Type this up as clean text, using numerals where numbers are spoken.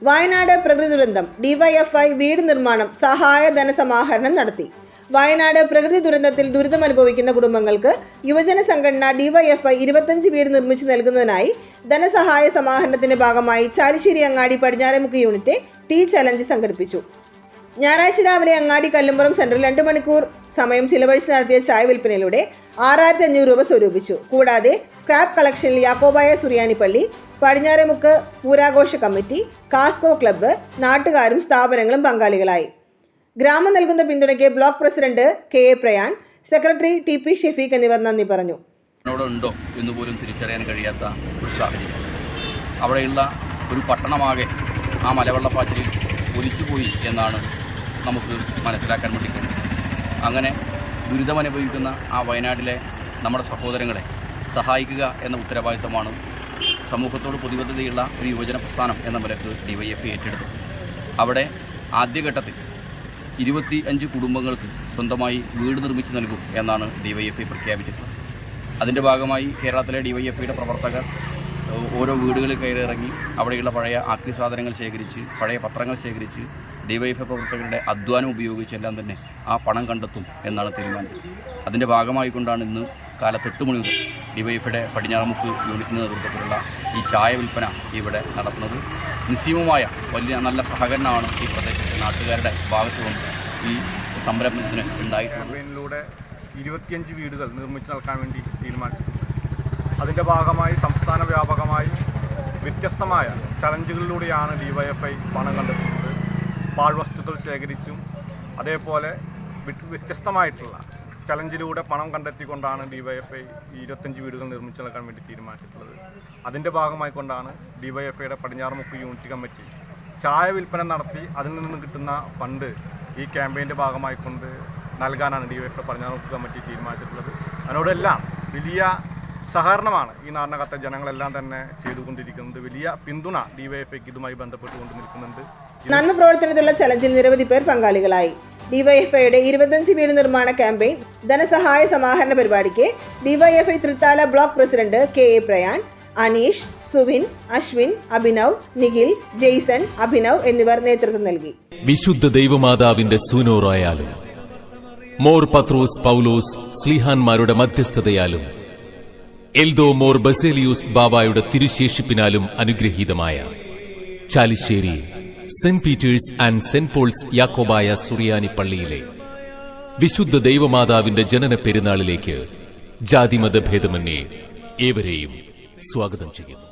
വയനാട് പ്രകൃതി ദുരന്തം ഡിവൈഎഫ്ഐ വീട് നിർമ്മാണം സഹായ ധനസമാഹരണം നടത്തി. വയനാട് പ്രകൃതി ദുരന്തത്തിൽ ദുരിതമനുഭവിക്കുന്ന കുടുംബങ്ങൾക്ക് യുവജന സംഘടന ഡിവൈഎഫ്ഐ 25 വീട് നിർമ്മിച്ചു നൽകുന്നതിനായി ധനസഹായ സമാഹരണത്തിന്റെ ഭാഗമായി ചാലിശ്ശേരി അങ്ങാടി പടിഞ്ഞാറേമുക്ക് യൂണിറ്റ് ടീ ചലഞ്ച് സംഘടിപ്പിച്ചു. ഞായറാഴ്ച രാവിലെ അങ്ങാടി കല്ലുംപുറം സെന്ററിൽ 2 മണിക്കൂർ സമയം ചിലവഴിച്ച് നടത്തിയ ചായ വിൽപ്പനയിലൂടെ 6500 രൂപ സ്വരൂപിച്ചു. കൂടാതെ സ്ക്രാപ്പ് കളക്ഷനിൽ യാക്കോബായ സുറിയാനിപ്പള്ളി, പടിഞ്ഞാറേമുക്ക് പൂരാഘോഷ കമ്മിറ്റി, കാസ്കോ ക്ലബ്ബ്, നാട്ടുകാരും സ്ഥാപനങ്ങളും പങ്കാളികളായി. ഗ്രാമം നൽകുന്ന പിന്തുണയ്ക്ക് block president KA Prayan, secretary TP Shafeeq എന്നിവർ നന്ദി പറഞ്ഞു. ഉണ്ടോ എന്ന് പോലും തിരിച്ചറിയാൻ കഴിയാത്ത ഒരു സാഹചര്യം. അവിടെയുള്ള ഒരു പട്ടണമാകെ ആ മലവെള്ളപ്പാച്ചിലിൽ ഒലിച്ചുപോയി എന്നാണ് നമുക്ക് മനസ്സിലാക്കാൻ വേണ്ടി കഴിയും. അങ്ങനെ ദുരിതമനുഭവിക്കുന്ന ആ വയനാട്ടിലെ നമ്മുടെ സഹോദരങ്ങളെ സഹായിക്കുക എന്ന ഉത്തരവാദിത്തമാണ് സമൂഹത്തോട് പ്രതിബദ്ധതയുള്ള ഒരു യുവജന പ്രസ്ഥാനം എന്ന നിലക്ക് ഡിവൈഎഫ്ഐ ഏറ്റെടുത്തു. അവിടെ ആദ്യഘട്ടത്തിൽ 25 കുടുംബങ്ങൾക്ക് സ്വന്തമായി വീട് നിർമ്മിച്ചു നൽകും എന്നാണ് ഡിവൈഎഫ്ഐ പ്രഖ്യാപിച്ചിട്ടുള്ളത്. അതിൻ്റെ ഭാഗമായി കേരളത്തിലെ ഡിവൈഎഫ്ഐയുടെ പ്രവർത്തകർ ഓരോ വീടുകളിൽ കയറിയിറങ്ങി അവിടെയുള്ള പഴയ ആക്രി സാധനങ്ങൾ ശേഖരിച്ച്, പഴയ പത്രങ്ങൾ ശേഖരിച്ച് ഡിവൈഎഫ്ഐ പ്രവർത്തകരുടെ അധ്വാനം ഉപയോഗിച്ചെല്ലാം തന്നെ ആ പണം കണ്ടെത്തും എന്നാണ് തീരുമാനിച്ചത്. അതിൻ്റെ ഭാഗമായിക്കൊണ്ടാണ് ഇന്ന് കാലത്ത് 8 മണി മുതൽ ഡിവൈഎഫ്ഐയുടെ പടിഞ്ഞാറേമുക്ക് യൂണിറ്റിൻ്റെ നേതൃത്വത്തിലുള്ള ഈ ചായ വിൽപ്പന ഇവിടെ നടത്തുന്നത്. നിസ്സീമമായ വലിയ നല്ല സഹകരണമാണ് ഈ പ്രദേശത്തെ നാട്ടുകാരുടെ ഭാഗത്തു നിന്ന് ഈ സംരംഭത്തിന് ഉണ്ടായിട്ടുള്ളത്. 25 വീടുകൾ നിർമ്മിച്ചു നൽകാൻ വേണ്ടി തീരുമാനിച്ചു. അതിൻ്റെ ഭാഗമായി സംസ്ഥാന വ്യാപകമായി വ്യത്യസ്തമായ ചലഞ്ചുകളിലൂടെയാണ് ഡിവൈഎഫ്ഐ പണം കണ്ടെത്തുന്നത്. പാഴ്വസ്തുക്കൾ ശേഖരിച്ചും അതേപോലെ വ്യത്യസ്തമായിട്ടുള്ള ചലഞ്ചിലൂടെ പണം കണ്ടെത്തിക്കൊണ്ടാണ് ഡിവൈഎഫ്ഐ 25 വീടുകൾ നിർമ്മിച്ചു നൽകാൻ വേണ്ടി തീരുമാനിച്ചിട്ടുള്ളത്. അതിൻ്റെ ഭാഗമായിക്കൊണ്ടാണ് ഡിവൈഎഫ്ഐയുടെ പടിഞ്ഞാറേമുക്ക് യൂണിറ്റ് കമ്മിറ്റി ചായ വിൽപ്പന നടത്തി അതിൽ നിന്ന് കിട്ടുന്ന ഫണ്ട് ഈ ക്യാമ്പയിൻ്റെ ഭാഗമായിക്കൊണ്ട് നൽകാനാണ് ഡിവൈഎഫ്ഐ പടിഞ്ഞാറേമുക്ക് കമ്മിറ്റി തീരുമാനിച്ചിട്ടുള്ളത്. അതിനോടെല്ലാം വലിയ സഹകരണമാണ് ഈ നാടിനകത്തെ ജനങ്ങളെല്ലാം തന്നെ ചെയ്തുകൊണ്ടിരിക്കുന്നത്. വലിയ പിന്തുണ ഡിവൈഎഫ്ഐക്ക് ഇതുമായി ബന്ധപ്പെട്ടുകൊണ്ട് നിൽക്കുന്നുണ്ട്. നന്മ പ്രവർത്തനത്തിലുള്ള ചലഞ്ചിൽ നിരവധി പേർ പങ്കാളികളായി. ഡിവൈഎഫ്ഐയുടെ 25 വീട് നിർമ്മാണ ക്യാമ്പയിൻ ധനസഹായ സമാഹരണ പരിപാടിക്ക് DYFI Thrithala block president KA Prayan, Aneesh, Suvin, Ashwin, Abhinav, Nikhil, Jaison, Abhinav എന്നിവർ നേതൃത്വം നൽകി. വിശുദ്ധ ദൈവമാതാവിന്റെ സൂനോറായാലും മോർ പത്രോസ് പൗലോസ് സ്ലീഹാന്മാരുടെ മധ്യസ്ഥതയാലും എൽദോ മോർ ബസേലിയൂസ് ബാബായുടെ തിരുശേഷിപ്പിനാലും അനുഗ്രഹീതമായ Chalissery Saint Peter's and Saint Paul's Yakobaya Suriyani പള്ളിയിലെ വിശുദ്ധ ദൈവമാതാവിന്റെ ജനന പെരുന്നാളിലേക്ക് ജാതിമത ഭേദമന്യേ ഏവരെയും സ്വാഗതം ചെയ്യുന്നു.